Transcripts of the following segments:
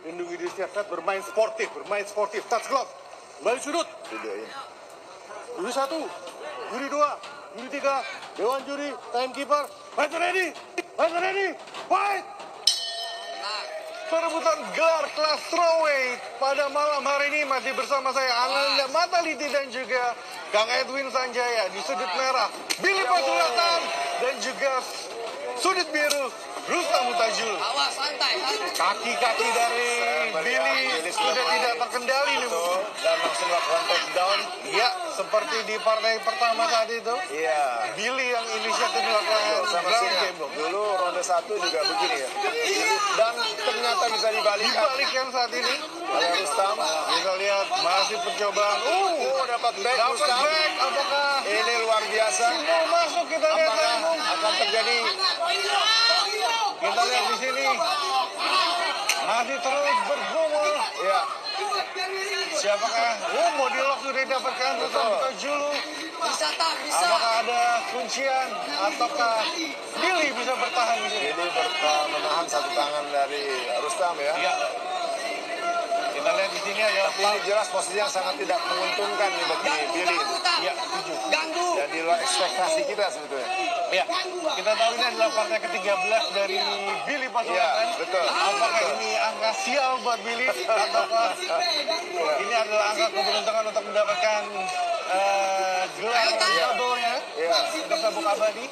lindungi diri setiap saat, bermain sportif, touch glove, kembali sudut. Juri 1, juri 2, juri 3, Dewan Juri, timekeeper, fight ready, fight! Perebutan gelar kelas strawweight pada malam hari ini masih bersama saya Ananda Mataliti dan juga Kang Edwin Sanjaya di sudut merah, Billy Pasulatan dan juga sudut biru, Rustam Mutajul. Awas, santai. Kaki-kaki dari Billy sudah tidak terkendali nih, Bu. Dan langsung melakukan takedown. Ya, seperti di partai pertama tadi itu. Iya. Billy yang inisiatif melakukan Sama ground sih. game, Bu. Dulu ronde 1 juga begini ya. Dan ternyata bisa dibalik. Dibalikan saat ini Oleh Rustam. kita lihat masih percobaan. Dapat back Dapat Rustam. back, apakah Ini luar biasa. mau masuk? Kita lihat Apakah tadi, Bu. akan terjadi? Kita lihat di sini masih terus bergumul. Ya. Siapakah? Body lock sudah didapatkan Rustam Mutajul. Bisa tak, bisa. Apakah ada kuncian ataukah Billy bisa bertahan di sini? Ini menahan satu tangan dari Rustam ya. Iya. Kita lihat di sini adalah Tapi ini jelas posisi yang sangat tidak menguntungkan nih bagi Billy. Ya, setuju. Ganggu. Dan di luar ekspektasi kita sebetulnya. Ya, kita tahu ini adalah partai ke-13 dari Billy Pasulatan. Iya, betul. Apakah ini angka sial buat Billy ataukah ini adalah angka keberuntungan untuk mendapatkan gelar double-nya Iya. untuk sabuk abadi?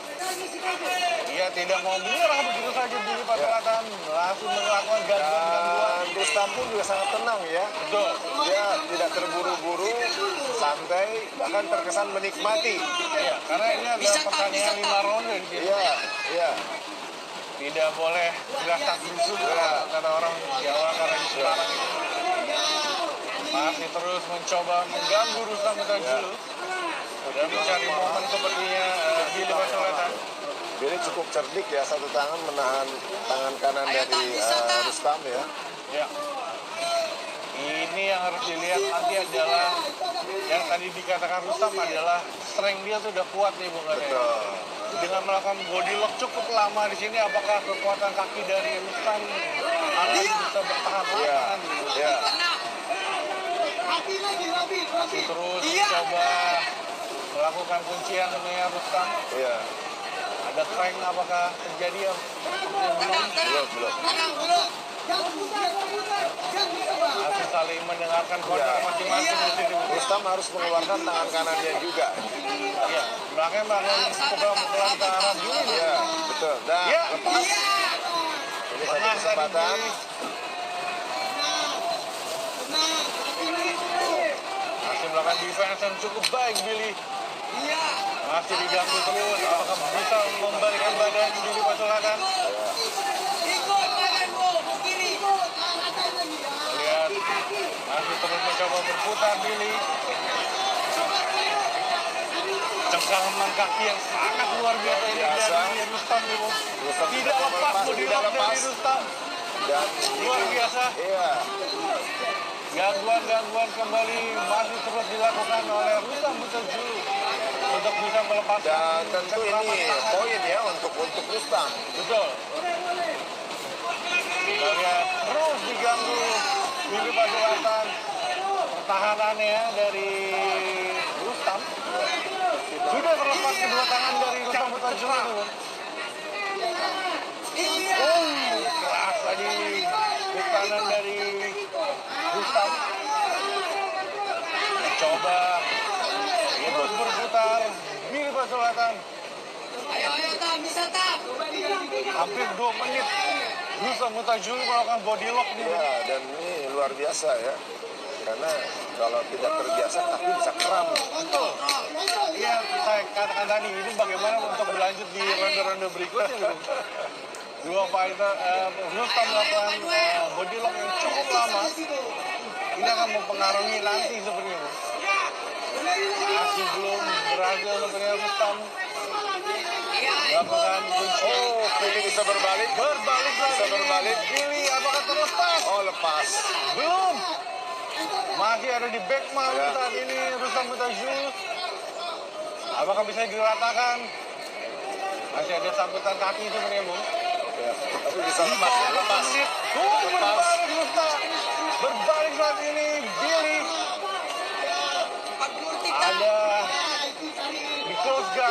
Ia tidak mau menyerah begitu saja. Billy Pasulatan langsung melakukan gangguan-gangguan. Dan Rustam pun juga sangat tenang ya. Betul. Dia tidak terburu-buru, santai, bahkan terkesan menikmati. Ya, karena ini adalah pertandingan 5 ronde di sini. Iya, iya. Tidak boleh gerasak gerusuk kata orang Jawa karena di sekarang ini masih terus mencoba mengganggu Rustam Mutajul dan mencari momen sepertinya Billy Pasulatan. Billy cukup cerdik ya, satu tangan menahan tangan kanan dari Rustam ya. Ya. Ini yang harus dilihat nanti adalah yang tadi dikatakan Rustam adalah strength dia tuh udah kuat nih Bung Ade. Betul. Dengan melakukan body lock cukup lama di sini, apakah kekuatan kaki dari Rustam akan bisa bertahan Iya, lama? iya. Masih terus mencoba melakukan kuncian tentunya Rustam. Iya. Ada strength apakah terjadi ya? Belum. Masih saling mendengarkan kontrak masing-masing di sini. Rustam harus mengeluarkan tangan kanannya juga. Ya, belakangnya melakukan pukulan ke arah Billy. Iya, betul. Dan Ya. lepas. Ini satu Pernah kesempatan. tadi masih melakukan defense yang cukup baik Billy. Masih diganggu terus. Apakah bisa membalikan badan Billy Pasulatan? Lihat, masih terus mencoba berputar Billy. Cengkraman kaki yang sangat luar biasa ini dari Rustam. Rustam Tidak lepas body lock dari Rustam. Dan Luar biasa. iya. Gangguan-gangguan kembali masih terus dilakukan oleh Rustam Mutajul untuk bisa melepaskan. Dan tentu ini poin ya untuk Rustam. Betul. Kita lihat terus diganggu Billy Pasulatan. Pertahanannya dari Rustam sudah terlepas kedua tangan dari Rustam Mutajul itu. Keras tadi kanan dari Rustam. Coba terus berputar Billy Pasulatan. Ayo, tak, bisa tak. Hampir 2 menit Rustam Mutajul melakukan body lock di Ya, dan ini luar biasa ya. Karena kalau tidak terbiasa kaki bisa kram. Betul. Iya, saya katakan tadi ini bagaimana untuk berlanjut di ronde-ronde berikutnya. Gitu. Dua fighter, Rustam melakukan body lock yang cukup lama. Ini akan mempengaruhi nanti sebenarnya. Masih belum berhasil sebenarnya Rustam melakukan kunci. Ini bisa berbalik. Berbalik lagi. Bisa berbalik. Billy, apakah terlepas? Oh, lepas. Belum. Masih ada di back malu Ya. saat ini Rustam Mutajul. Apakah bisa diratakan? Masih ada sambutan kaki sebenarnya, Bu. Ya, tapi bisa lepas. Lepas. Berbalik Rustam. ketiga.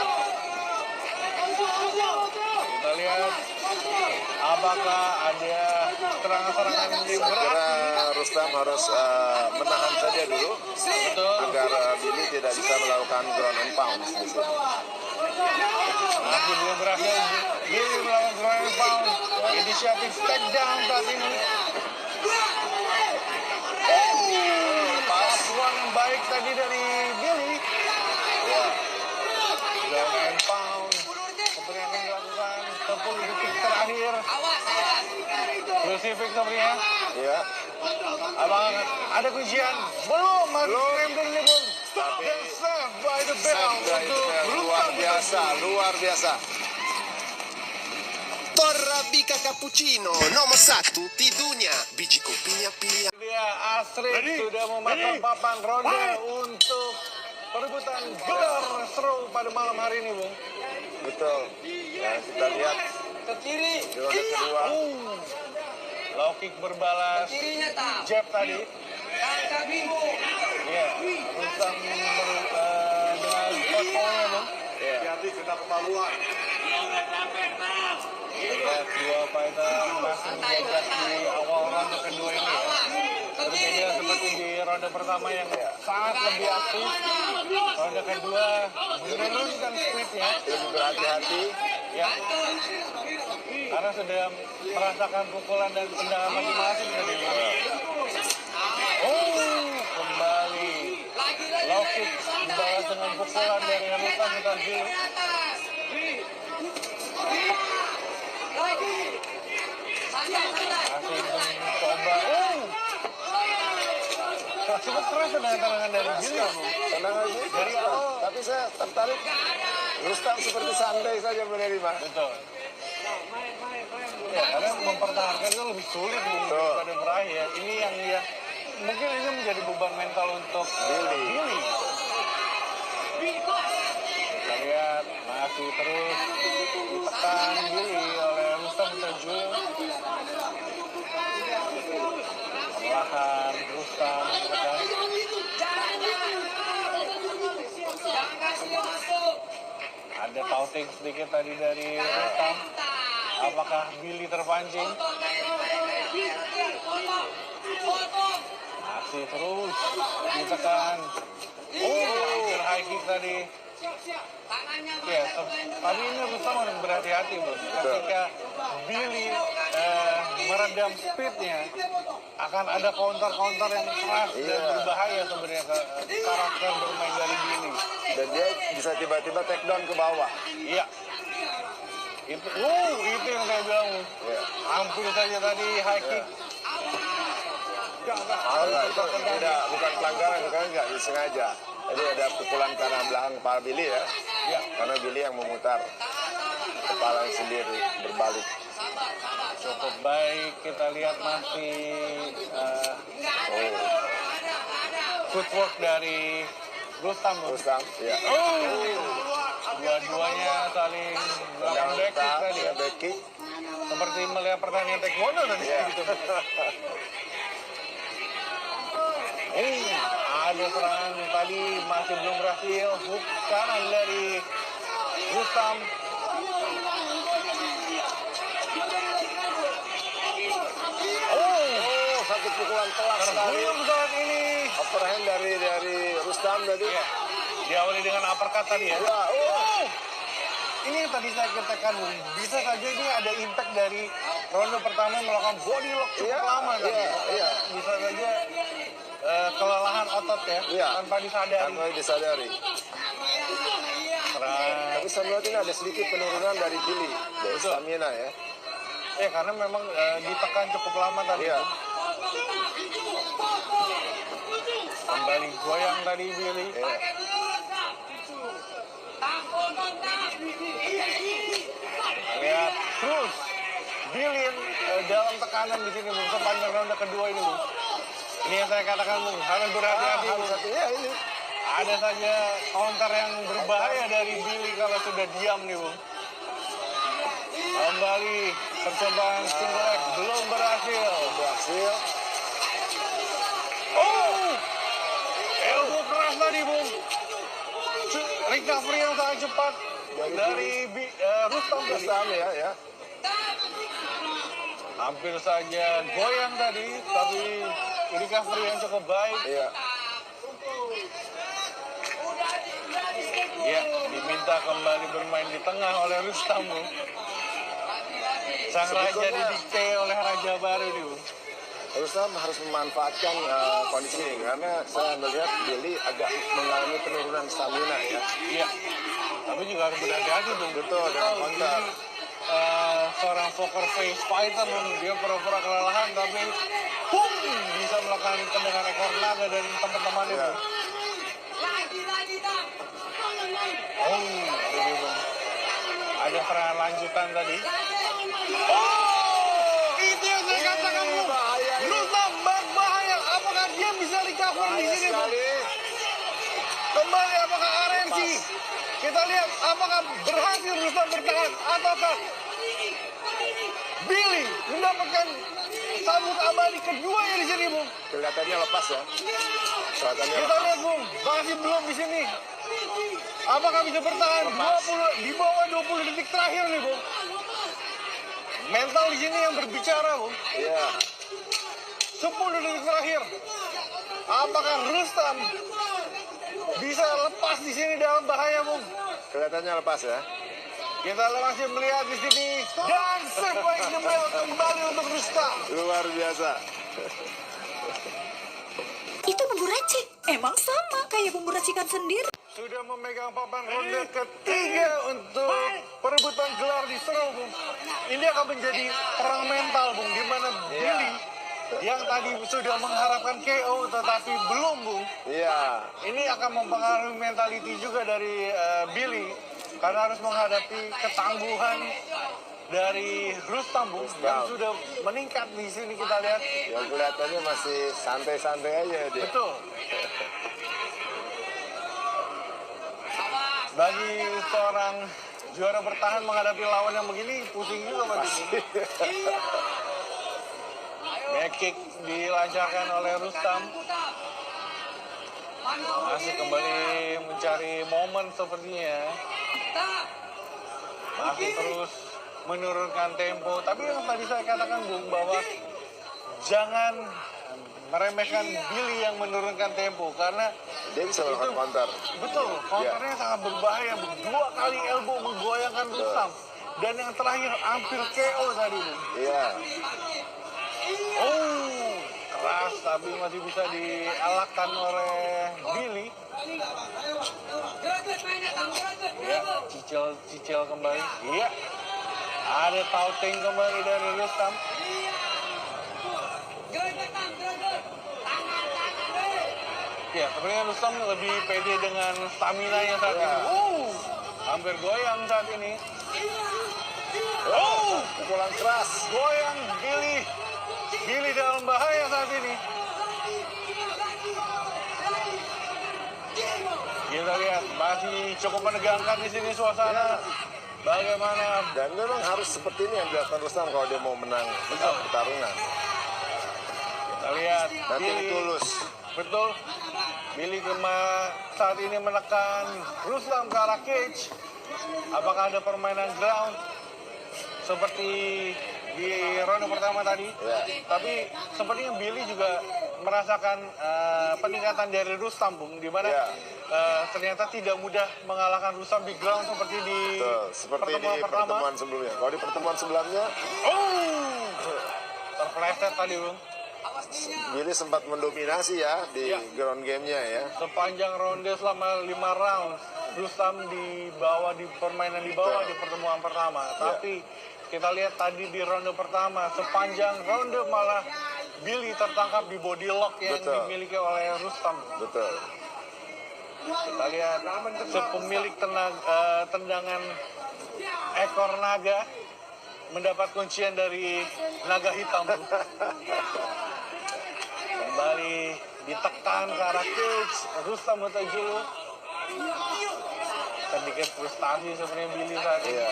Kita lihat apakah ada serangan-serangan yang Saya berat. kira Rustam harus menahan saja dulu Betul. agar Billy tidak bisa melakukan ground and pound di sini. Masih belum berhasil. Billy melakukan ground and pound. Inisiatif takedown saat ini. Pasuan yang baik tadi dari Billy. Ya, Ground and pound. Seperti yang akan dilakukan 10 detik terakhir. Awas, awas. Crucifix sepertinya. ya. Abang ada kuncian? Belum, masih Belum. rem ini pun. Tapi Dan save by the bell Sabda itu untuk luar biasa, luar biasa. Torabika Cappuccino, nomor 1 di dunia. Biji kopinya pilih. Dia Astrid sudah memasang papan ronde untuk perebutan gelar seru pada malam hari ini, Bung. Betul. Ya, kita lihat Ke kiri. di ronde kedua. Low kick berbalas Kirinya tak. jab tadi. Angkat minggu. Ya, Rustam dengan potongnya, Bung. Ya. Jadi kena kemaluan. Lihat dua fighter masih menjaga di awal ronde kedua ini. Awas. Ke kiri, Berbeda ke seperti kiri. di ronde pertama yang sangat lebih aktif. Ronde kedua menurunkan speednya. Lebih berhati-hati. Ya, karena sudah merasakan pukulan dan tendangan masing-masing tadi. Oh, kembali. Lagi, Low kick dibalas dengan pukulan dari Rustam Sutarji. Ke atas. Lagi. Santai, santai. Masih mencoba. Cukup keras tendangan dari Billy, Bung. Tenang aja. Dari awal. Tapi saya tertarik. Rustam seperti santai saja menerima. Betul. Ya, karena mempertahankan itu lebih sulit Bung, Betul. daripada meraih ya. Ini yang ya mungkin ini menjadi beban mental untuk Billy. Kita lihat masih terus ditekan Billy oleh Rustam Sutarji. Perlahan Rustam menekan. Jangan kasih dia masuk. Ada touting sedikit tadi dari Rustam. Apakah Billy terpancing? Potong. Masih terus ditekan. Hampir high kick tadi. Tangannya Ya, tapi ini Rustam harus berhati-hati, Bos. Ketika Billy meredam speednya, akan ada counter-counter yang keras dan Iya. berbahaya sebenarnya ke karakter bermain dari Billy. Dan dia bisa tiba-tiba take down ke bawah. Iya. Itu yang saya bilang. Ya. Hampir saja tadi high kick. Enggak, itu tidak, bukan pelanggaran, itu kan nggak disengaja. Jadi ada pukulan kanan belakang kepala Billy ya. Ya. Karena Billy yang memutar kepala sendiri berbalik. Cukup baik, kita lihat masih footwork dari Rustam. Bos. Rustam, ya. Dua-duanya saling melakukan back kick tadi ya. Back kick. Seperti melihat pertandingan taekwondo tadi. Iya. Gitu. Ada serangan tadi masih belum berhasil. Hook kanan dari Rustam. Satu pukulan telak sekali. Terguyur saat ini. Overhand dari Rustam tadi. Iya. Diawali dengan uppercut tadi ya. Ya, Ini yang tadi saya katakan, Bung. Bisa saja ini ada impact dari ronde pertama yang melakukan body lock cukup Iya, lama tadi. iya. Bisa saja kelelahan otot ya, Iya. tanpa disadari. tanpa disadari. Serang. Tapi saya melihat ini ada sedikit penurunan dari Billy, dari Betul. stamina ya. Karena memang ditekan cukup lama tadi. Iya. Kembali goyang tadi Billy. Iya. Lihat terus Billy dalam tekanan di sini Bung, sepanjang ronde kedua ini Bung. Ini yang saya katakan Bung, harus berhati-hati Bung. Ya ini. Ada saja counter yang berbahaya dari Billy kalau sudah diam nih Bung. Kembali percobaan single leg belum berhasil. Berhasil. Elbow keras tadi Bung. Ricky recovery yang sangat cepat dari Rustam tadi. Rustam ya. Hampir saja goyang tadi, tapi recovery yang cukup baik. Iya. Ya, diminta kembali bermain di tengah oleh Rustam, Bu. Sang raja didikte oleh raja baru nih, Bu. Rustam harus memanfaatkan kondisi ini karena saya melihat Billy agak mengalami penurunan stamina ya. Iya. Tapi juga harus berhati-hati, Bu. Betul, dengan counter. Seorang poker face fighter, Bu. Dia pura-pura kelelahan, tapi bisa melakukan tendangan ekor naga dan teman-temannya, Bu. Ya. Lagi, Tam. Oh, ini, Bu. Ada serangan lanjutan tadi. Oh, itu yang saya katakan, Bu. Bahaya ini. Rustam berbahaya. Apakah dia bisa recover di sini, Bu? Sekali. Kembali apakah RNC? Kita lihat apakah berhasil Rustam bertahan ataukah Billy mendapatkan sabuk abadi keduanya di sini, Bung. Kelihatannya lepas ya. Kelihatannya Kita lihat, Bung, masih belum di sini. Apakah bisa bertahan 20 di bawah 20 detik terakhir nih, Bung? Mental di sini yang berbicara, Bung. Iya. 10 detik terakhir. Apakah Rustam bisa lepas di sini dalam bahaya, Bung? Kelihatannya lepas ya. Kita masih melihat di sini dan sebaik kembali untuk Rustam. Luar biasa. Itu bumbu racik. Emang sama kayak bumbu racikan sendiri. Sudah memegang papan ronde ketiga untuk perebutan gelar di Seoul, Bung. Ini akan menjadi perang mental, Bung, di mana Billy yang tadi sudah mengharapkan KO tetapi belum, Bung. Iya. Ini akan mempengaruhi mentality juga dari Billy karena harus menghadapi ketangguhan dari Rustam, Bung, yang sudah meningkat di sini kita lihat. Yang kelihatannya masih santai-santai aja dia. Betul. Bagi seorang juara bertahan menghadapi lawan yang begini, pusing juga pasti. Back kick dilancarkan oleh Rustam. Masih kembali mencari momen sepertinya. Masih terus menurunkan tempo. Tapi yang tadi saya katakan, Bung, bahwa jangan meremehkan Billy yang menurunkan tempo karena Dia bisa melakukan counter. betul, counternya sangat berbahaya. 2 kali elbow menggoyangkan Rustam. Dan yang terakhir hampir KO tadi, Bung. Iya. Oh, keras tapi masih bisa dielakkan oleh Billy. Ya, cicil kembali. Iya. Ada taunting kembali dari Rustam. Ya, sebenarnya Rustam lebih pede dengan stamina yang saat ini. Hampir goyang saat ini. Pukulan keras. Goyang Billy. Billy dalam bahaya saat ini. Kita lihat masih cukup menegangkan di sini suasana. Bagaimana? Dan memang harus seperti ini yang dilakukan Rustam kalau dia mau menang pertarungan. Kita lihat Nanti Billy. tulus. Betul. Billy saat ini menekan Rustam ke arah cage. Apakah ada permainan ground seperti di ronde pertama tadi? Ya. Tapi sepertinya Billy juga merasakan peningkatan dari Rustam, Bung, di mana Ya. ternyata tidak mudah mengalahkan Rustam di ground seperti di Betul, seperti di pertemuan sebelumnya. Kalau di pertemuan sebelumnya, terpeleset tadi, Bung. Billy sempat mendominasi ya di Ya. ground game-nya ya. Sepanjang ronde selama 5 round, Rustam di permainan di bawah di pertemuan pertama. Tapi kita lihat tadi di ronde pertama, sepanjang ronde malah Billy tertangkap di body lock yang Betul. dimiliki oleh Rustam. Betul. Kita lihat sepemilik tendangan ekor naga mendapat kuncian dari naga hitam. Kembali ditekan ke arah cage, Rustam Mutajulu. Sedikit frustasi sebenarnya Billy saat ini. Iya.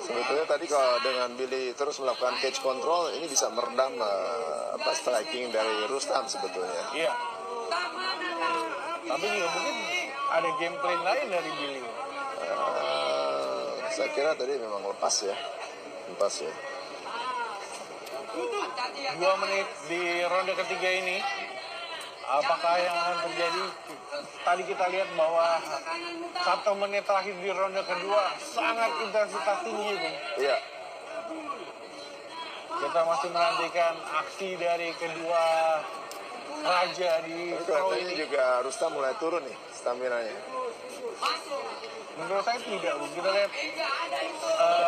Sebetulnya tadi kalau dengan Billy terus melakukan cage control, ini bisa meredam striking dari Rustam sebetulnya. Iya. Tapi juga mungkin ada game plan lain dari Billy. Saya kira tadi memang lepas ya. 2 menit di ronde ketiga ini. Apakah yang akan terjadi? Tadi kita lihat bahwa 1 menit terakhir di ronde kedua sangat intensitas tinggi, Bung. Iya. Kita masih menantikan aksi dari kedua raja di Tapi pro kelihatannya ini. juga Rustam mulai turun nih stamina-nya. Menurut saya tidak, Bung. Kita lihat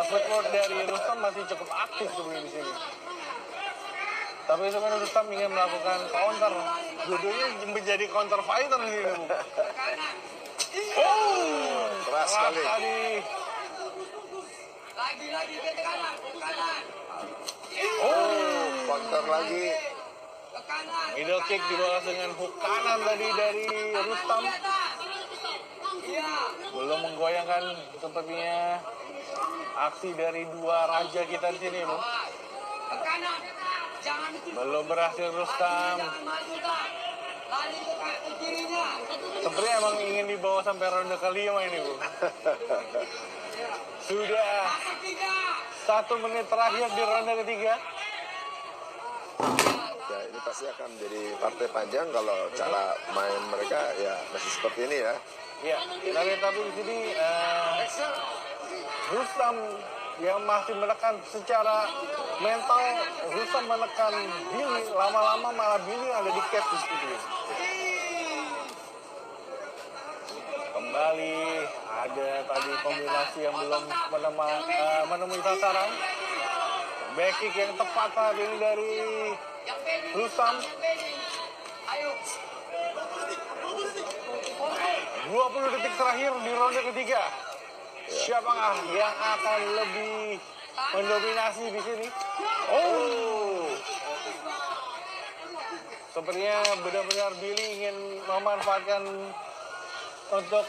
footwork dari Rustam masih cukup aktif sebenarnya di sini. Tapi sebenarnya Rustam ingin melakukan counter. Dua-duanya menjadi counter fighter di sini, Bung. Oh, Keras sekali. tadi. Lagi ke kanan. Oh, counter lagi. Ke kanan. Middle kick dibalas dengan hook kanan tadi dari Rustam. Iya. Belum menggoyangkan sepertinya aksi dari dua raja kita di sini, Bung. Ke kanan. Jangan itu. Belum berhasil Rustam. Jangan maju tak. Lari ke kirinya. Sepertinya emang ingin dibawa sampai ronde kelima ini, Bung. Sudah Masuk 3. 1 menit terakhir di ronde ketiga. Ya, ini pasti akan menjadi partai panjang kalau cara main mereka ya masih seperti ini ya. Ya, kita lihat tapi di sini Rustam yang masih menekan secara mental. Rustam menekan Billy, lama-lama malah Billy ada di cap di situ. Kembali ada tadi kombinasi yang belum menemui sasaran. Back kick yang tepat saat ini dari Rustam. Ayo. 20 detik terakhir di ronde ketiga. Siapakah yang akan lebih mendominasi di sini? Oh, sepertinya benar-benar Billy ingin memanfaatkan untuk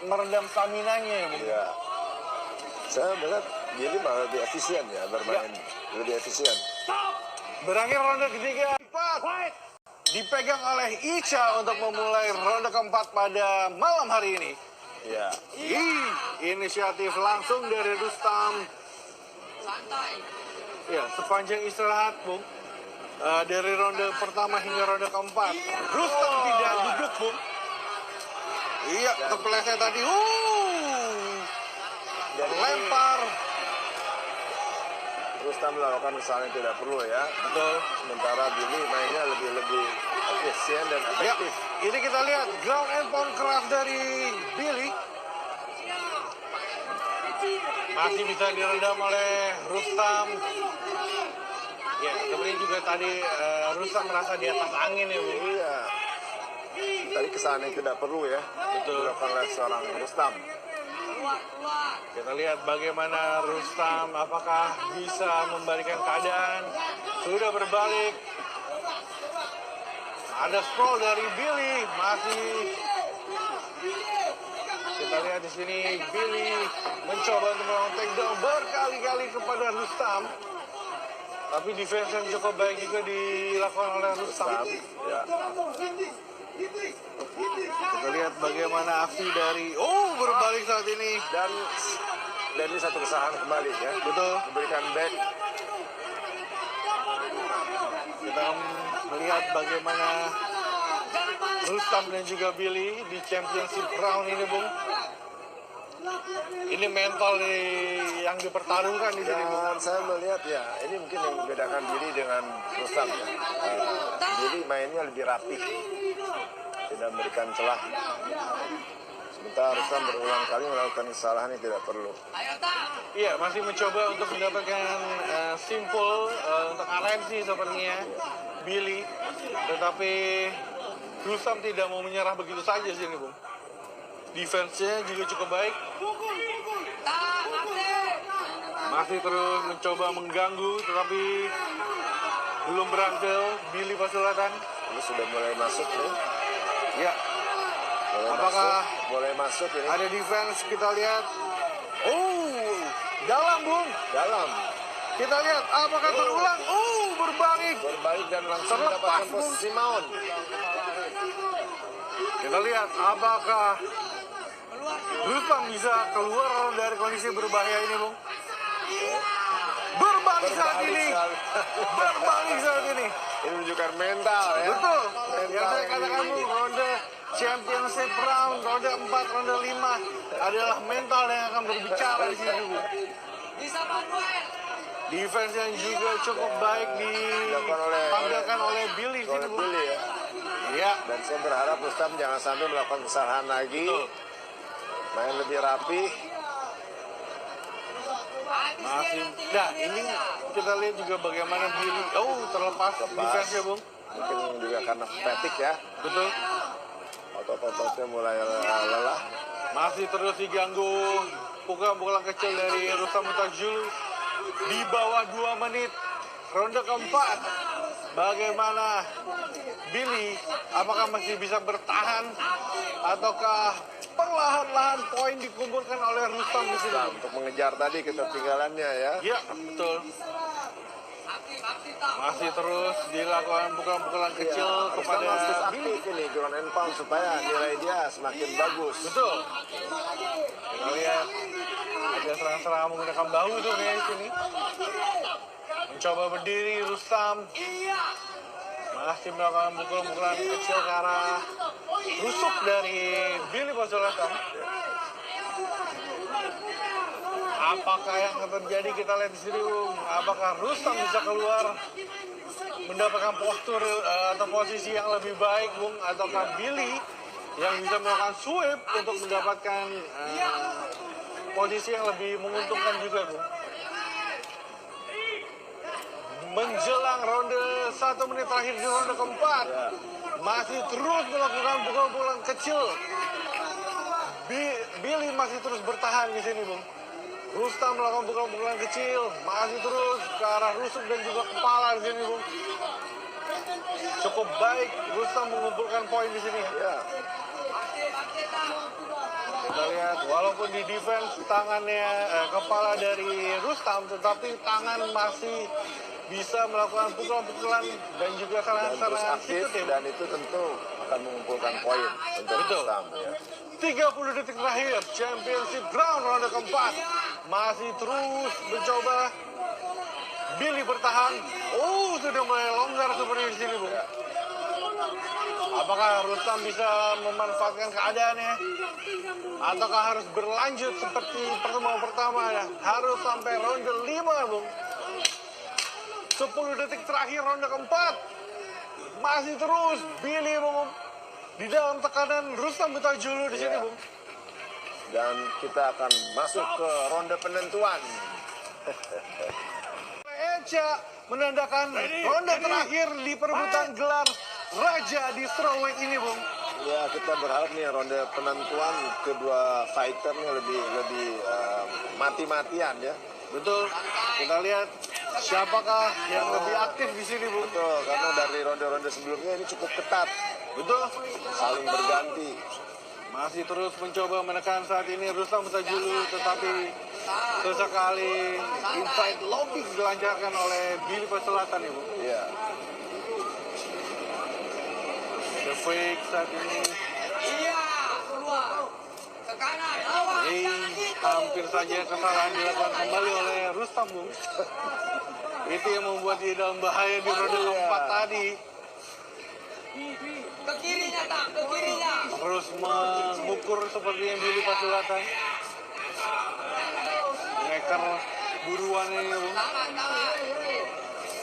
meredam stamina-nya ya, Bung. Ya. Saya melihat Billy malah lebih efisien ya bermain, lebih efisien. Berakhir ronde ketiga. Dipegang oleh Icha untuk memulai ronde keempat pada malam hari ini. Ya. Inisiatif langsung dari Rustam. Santai. Ya, sepanjang istirahat, Bung. Dari ronde pertama hingga ronde keempat. Rustam tidak duduk, Bung. Iya, kepleset tadi. Lempar. Rustam melakukan kesalahan yang tidak perlu ya. Betul. Sementara Billy mainnya lebih efisien dan Ya, efektif. ini kita lihat ground and pound keras dari Billy. Masih bisa diredam oleh Rustam. Ya, kemudian juga tadi Rustam merasa di atas angin ya, Bu. Iya. Tadi kesalahan yang tidak perlu ya. Betul. Dilakukan oleh seorang Rustam. Keluar. Kita lihat bagaimana Rustam apakah bisa membalikan keadaan. Sudah berbalik. Ada scroll dari Billy, masih kita lihat di sini Billy mencoba untuk melakukan takedown berkali-kali kepada Rustam. Tapi defense yang cukup baik juga dilakukan oleh Rustam. Ya. Kita lihat bagaimana aksi dari berbalik saat ini. Dan ini satu kesalahan kembali ya. Betul. Memberikan back. Kita melihat bagaimana Rustam dan juga Billy di championship round ini, Bung. Ini mental yang dipertaruhkan di sini, Bung. Dan saya melihat ya, ini mungkin yang membedakan Billy dengan Rustam ya. Billy mainnya lebih rapih. Tidak memberikan celah. Sementara Rustam berulang kali melakukan kesalahan yang tidak perlu. Ayo tak. Iya, masih mencoba untuk mendapatkan simpul untuk RMC sepertinya Billy. Tetapi Rustam tidak mau menyerah begitu saja sini, Bung. Defense-nya juga cukup baik. Tak. Masih terus mencoba mengganggu, tetapi belum berhasil. Billy Pasulatan. Ini sudah mulai masuk nih. Ya, apakah mulai masuk ini? ada defense? Kita lihat. Dalam, Bung. Dalam. Kita lihat apakah terulang. Berbalik. Berbalik dan langsung Terlepas, mendapatkan Bung. posisi mount. Kita lihat apakah Keluar. Rustam bisa keluar dari kondisi berbahaya ini, Bung. Berbalik saat ini. Berbalik saat ini. Ini menunjukkan mental ya. Betul. Mental Yang saya yang katakan, dimiliki. Bung, ronde championship round, ronde 4, ronde 5 adalah mental yang akan berbicara di sini, Bung. Bisa Manuel. Defense yang juga cukup baik ditampilkan oleh Billy di sini, Oleh Bung. Billy ya. Iya. Dan saya berharap Rustam jangan sampai melakukan kesalahan lagi. Betul. Main lebih rapi. Habis dia Masih. nanti. Nah, ini kita lihat juga bagaimana Billy. Oh, terlepas defense-nya, Bung. Mungkin juga karena fatigue ya. Betul. Otot-ototnya mulai lelah. Masih terus diganggu pukulan-pukulan kecil dari Rustam Mutajulu di bawah 2 menit. Ronde keempat. Bagaimana Billy? Apakah masih bisa bertahan ataukah perlahan-lahan poin dikumpulkan oleh Rustam di sini? Nah, untuk mengejar tadi ketertinggalannya ya. Ya, betul. Aktif tak. Masih terus dilakukan pukulan-pukulan kecil Rustam kepada harus Billy. aktif ini ground and pound supaya nilai dia semakin bagus. Betul. Kita lihat ada serang-serang menggunakan bahu tuh kayak di sini. Mencoba berdiri Rustam. Iya. Masih melakukan pukulan-pukulan kecil ke arah rusuk dari Billy Pasulatan. Apakah yang akan terjadi kita lihat di sini, Bung? Apakah Rustam bisa keluar mendapatkan postur atau posisi yang lebih baik, Bung? Ataukah Billy yang bisa melakukan sweep untuk mendapatkan posisi yang lebih menguntungkan juga, Bung? Menjelang ronde 1 menit terakhir di ronde keempat, masih terus melakukan pukulan-pukulan kecil. Billy masih terus bertahan di sini, Bung. Rustam melakukan pukulan-pukulan kecil, masih terus ke arah rusuk dan juga kepala di sini, Bung. Cukup baik Rustam mengumpulkan poin di sini. Ya, Aktif tak. Kita lihat, walaupun di defense tangannya kepala dari Rustam, tetapi tangan masih bisa melakukan pukulan-pukulan dan juga dan terus serangan-serangan aktif sikut, ya, Bung. dan itu tentu akan mengumpulkan poin untuk Betul. Rustam ya. 30 detik terakhir, championship round ronde keempat. Masih terus mencoba Billy bertahan. Oh, sudah mulai longgar seperti di sini, Bung. Apakah Rustam bisa memanfaatkan keadaannya? Ataukah harus berlanjut seperti pertemuan pertama ya? Harus sampai ronde 5, Bung. 10 detik terakhir ronde keempat. Masih terus Billy, Bung. Di dalam tekanan Rustam Mutajulu di sini, Iya. Bung. Dan kita akan masuk ke ronde penentuan. Eca menandakan ronde terakhir di perebutan gelar Raja di strawweight ini, Bung. Ya, kita berharap nih ronde penentuan kedua fighter nih lebih mati-matian ya. Betul. Kita lihat siapakah yang lebih aktif di sini, Bung. Betul, karena dari ronde-ronde sebelumnya ini cukup ketat, Betul. saling berganti. Masih terus mencoba menekan saat ini Rustam Mutajulu, tetapi sesekali inside low kick dilancarkan oleh Billy Pasulatan, Ibu. Iya. The fake saat ini. Iya. Keluar. Ke kanan. Awas. Jangan gitu. Hampir saja kesalahan dilakukan kembali oleh Rustam, Bung. Itu yang membuat dia dalam bahaya di ronde keempat tadi. Ke kirinya tak. Ke kirinya. Terus mengukur seperti yang Billy Pasulatan. Ngeker buruan ini, Bung. Tangan.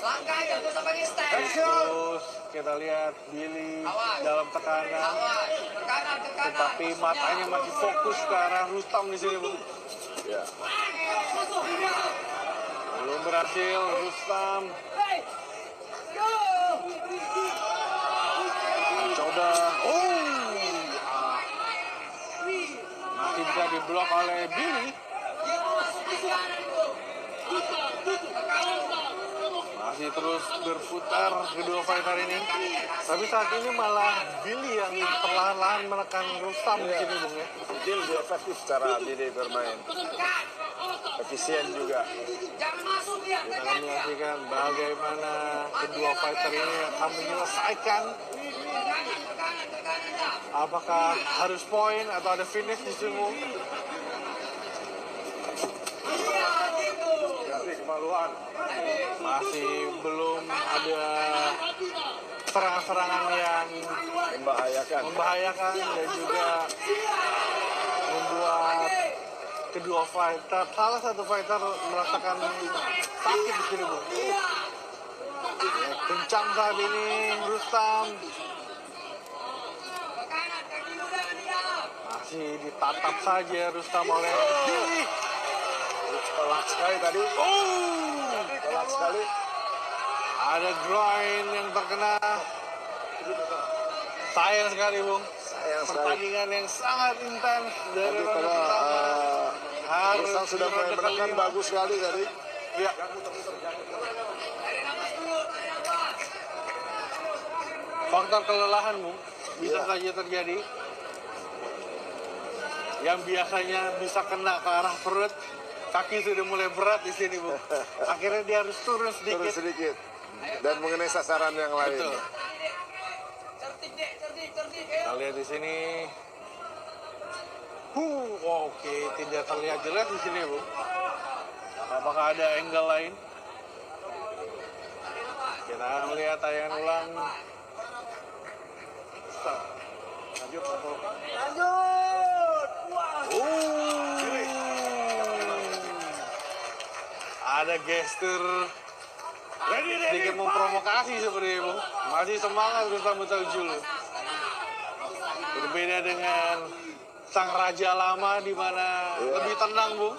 Langkah aja tuh sampai di stand. Terus kita lihat Billy dalam tekanan. Awas. Ke kanan. Ke kanan. Tetapi matanya masih fokus ke arah Rustam di sini, Bung. Ya. Belum berhasil Rustam. Coba. Masih bisa diblok oleh Billy. Dia mau masuk di kanan itu. Masih terus berputar kedua fighter ini. Tapi saat ini malah Billy yang perlahan-lahan menekan Rustam di sini, Bung, ya. Dia lebih efektif cara Billy bermain. Efisien juga. Jangan masuk dia. Kita akan menyaksikan bagaimana kedua fighter ini akan menyelesaikan Apakah harus poin atau ada finish di sini? Kasih kemaluan. Masih belum ada serangan-serangan yang Membahayakan. dan juga membuat kedua fighter, salah satu fighter merasakan sakit di sini, Bu. Kencang saat ini Rustam. Masih ditatap saja Rustam oleh Billy. Telak sekali tadi. Telak sekali. Ada groin yang terkena. Sayang sekali, Bung. Sayang sekali. Pertandingan yang sangat intens dari Tadi ronde kalau pertama. Harus Rustam sudah di ronde menekan kelima. bagus sekali tadi. Ya. Faktor kelelahan, Bung, bisa Iya. saja terjadi. Yang biasanya bisa kena ke arah perut, kaki sudah mulai berat di sini, Bung. Akhirnya dia harus turun sedikit. Turun sedikit. Dan mengenai sasaran yang lain. Betul. Kita lihat di sini. Oke, tidak terlihat jelas di sini, Bu. Apakah ada angle lain? Kita melihat tayangan ulang. Lanjut. Ada gestur sedikit memprovokasi seperti itu. Masih semangat Rustam Betajul. Berbeda dengan sang raja lama di mana lebih tenang, Bu.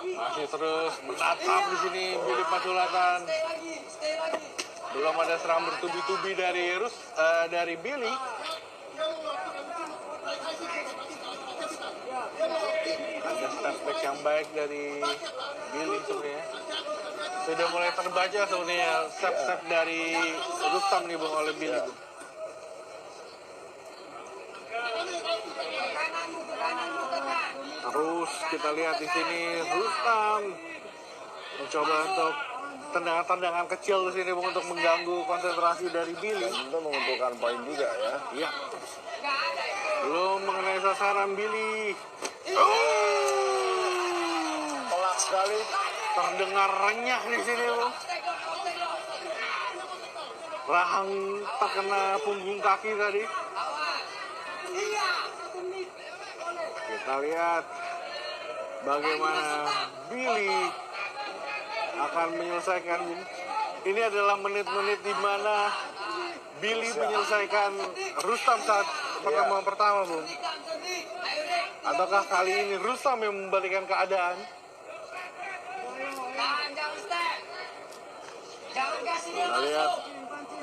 Masih terus menatap di sini Billy Paculatan. Belum ada serangan bertubi-tubi dari Billy. Ada step back yang baik dari Billy sebenarnya. Sudah mulai terbaca sebenarnya step-step dari Rustam nih, Bung, oleh Billy. Bung. Terus kita lihat di sini Rustam mencoba untuk tendangan-tendangan kecil di sini, Bung, untuk mengganggu konsentrasi dari Billy. Tentu mengumpulkan poin juga ya. Iya. Belum mengenai sasaran Billy. Telak sekali. Terdengar renyah di sini, Bung. Rahang terkena punggung kaki tadi. Kita lihat bagaimana Billy akan menyelesaikan. Ini adalah menit-menit di mana Billy menyelesaikan Rustam saat pertemuan pertama, Bung. Ataukah kali ini Rustam yang membalikan keadaan? Kita lihat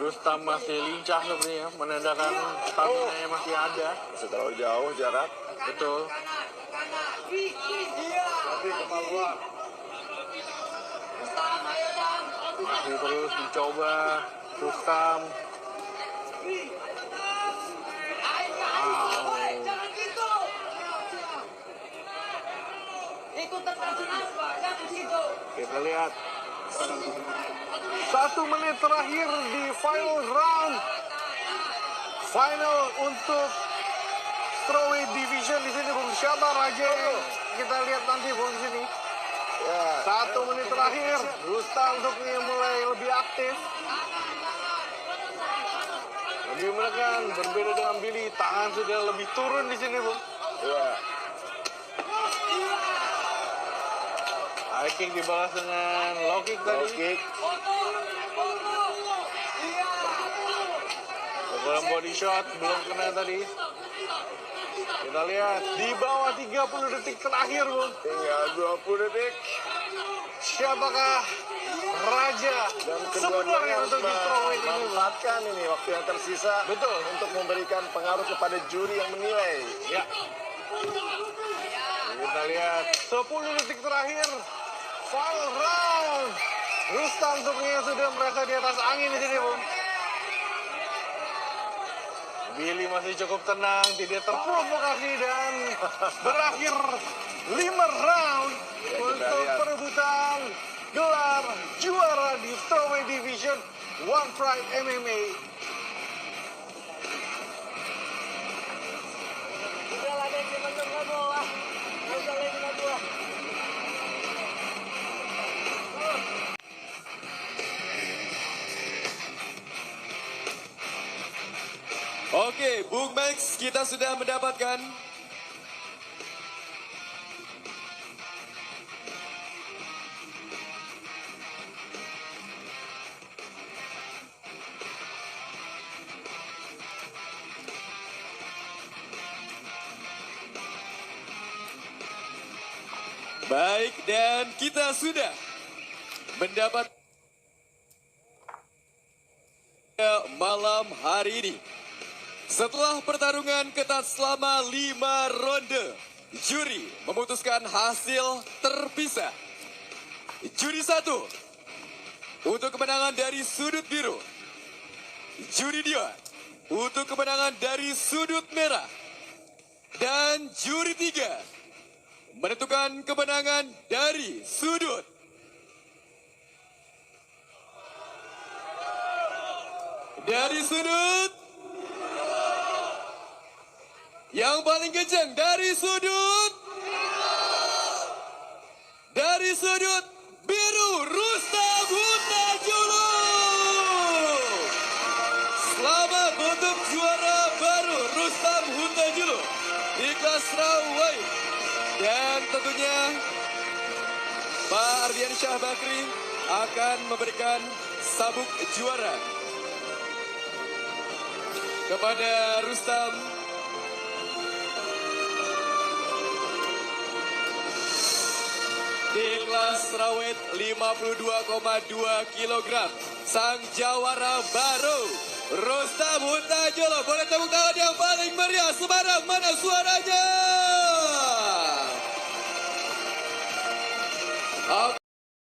Rustam masih lincah sebenarnya, menandakan stamina-nya masih ada. Masih terlalu jauh jarak. Betul. Tapi kemaluan. Masih terus dicoba Rustam. Kita lihat 1 menit terakhir di final round. Final untuk strawweight division di sini, Bung. Siapa raja yang kita lihat nanti, Bung, di sini. Ya. 1 menit terakhir, Rustam untuk mulai lebih aktif. Lebih menekan, berbeda dengan Billy, tangan sudah lebih turun di sini, Bung. Ya. High kick dibalas dengan low kick tadi. Low kick. Pukulan body shot belum kena tadi. Kita lihat di bawah 30 detik terakhir, Bung. Tinggal 20 detik. Siapakah raja Dan sebenarnya keduanya untuk di strawweight ini, Bung? memanfaatkan ini waktu yang tersisa. Betul. Untuk memberikan pengaruh kepada juri yang menilai. Ya. Kita lihat 10 detik terakhir. Final round. Rustam tentunya sudah merasa di atas angin di sini, Bung. Billy masih cukup tenang, tidak terprovokasi dan berakhir 5 round untuk lihat. perebutan gelar juara di strawweight division One Pride MMA. Oke, Bung Max, kita sudah mendapatkan baik, dan kita sudah mendapat malam hari ini. Setelah pertarungan ketat selama 5 ronde, juri memutuskan hasil terpisah. Juri 1 untuk kemenangan dari sudut biru. Juri 2 untuk kemenangan dari sudut merah. Dan juri 3 menentukan kemenangan dari sudut yang paling kencang dari sudut biru, Rustam Huta-Julu. Selamat untuk juara baru Rustam Huta-Julu di kelas strawweight. Dan tentunya Pak Ardian Syah Bakri akan memberikan sabuk juara kepada Rustam di kelas strawweight 52,2 kg. Sang jawara baru Rustam Huta-Julu. Boleh tepuk tangan yang paling meriah. Semarang, mana suaranya?